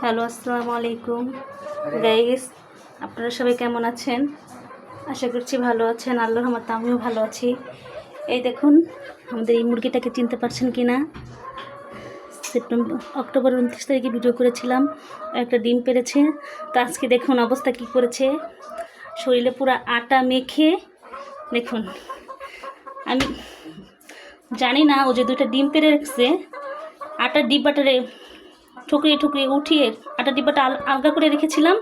Hello, আসসালামু আলাইকুম guys. আপনারা সবাই কেমন আছেন? আশা করছি ভালো আছেন। আল্লাহর রহমতে আমিও ভালো আছি। এই দেখুন, আমাদের এই মুরগিটাকে চিনতে পারছেন কি না? অক্টোবর 29 তারিখে ভিডিও করেছিলাম, একটা ডিম পেড়েছে। তো আজকে দেখুন অবস্থা কি করেছে, শরীরে পুরো আটা মেখে। দেখুন, আমি জানি না ও যে দুইটা ডিম পেড়ে রাখছে, আটার ডিব্বাটারে ঠুকরিয়ে ঠুকরিয়ে উঠিয়ে আটা ডিব্বাটা আলগা করে রেখেছিলাম,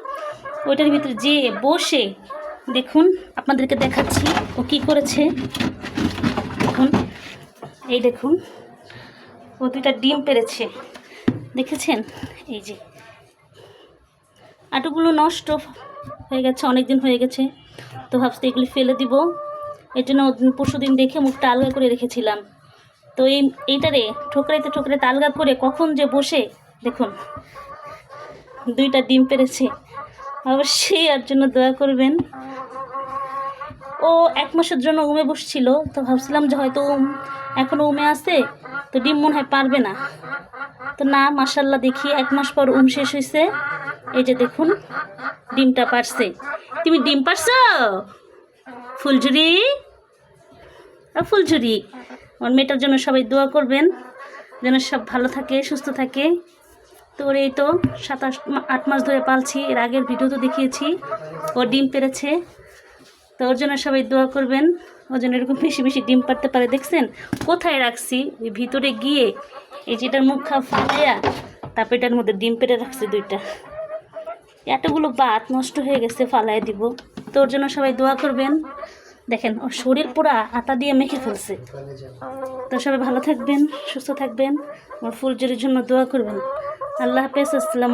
ওইটার ভিতরে যে বসে। দেখুন, আপনাদেরকে দেখাচ্ছি ও কি করেছে। দেখুন, এই দেখুন, ও দুইটা ডিম পেড়েছে, দেখেছেন? এই যে আটাগুলো নষ্ট হয়ে গেছে, অনেক দিন হয়ে গেছে। তো ভাবছি এগুলি ফেলে দিব, এর জন্য পরশু দিন দেখে মুখটা আলগা করে রেখেছিলাম। তো এইটারে ঠোকরাইতে ঠোকরাইতে আলগা করে কখন যে বসে, দেখুন দুইটা ডিম পেড়েছে। অবশ্যই এর জন্য দোয়া করবেন। ও 1 মাসের জন্য উমে বসছিল, তো ভাবছিলাম যে হয়তো এখনও উমে আছে, তো ডিম মনে হয় পারবে না। তো না, মাশাল্লাহ, দেখি 1 মাস পর শেষ হয়েছে। এই যে দেখুন, ডিমটা পারছে। তুমি ডিম পারছো ফুলঝুরি? ফুলঝুরি, আমার মেয়েটার জন্য সবাই দোয়া করবেন যেন সব ভালো থাকে, সুস্থ থাকে। তো ওর এই তো 7-8 মাস ধরে পালছি, এর আগের ভিডিও তো দেখিয়েছি। ও ডিম পেড়েছে, তো ওর জন্য সবাই দোয়া করবেন, ওর জন্য এরকম বেশি বেশি ডিম পারতে পারে। দেখছেন কোথায় রাখছি? ওই ভিতরে গিয়ে এই যেটার মুখ ফালাইয়া তারপর এটার মধ্যে ডিম পেড়ে রাখছি দুইটা। এতগুলো ভাত নষ্ট হয়ে গেছে, ফালাই দিব। তো ওর জন্য সবাই দোয়া করবেন। দেখেন, ওর শরীর পুরা আটা দিয়ে মেখে ফেলছে। তো সবাই ভালো থাকবেন, সুস্থ থাকবেন, আমার ফুলঝুরির জন্য দোয়া করবেন। আল্লাহ হাফেজ, আসসালাম।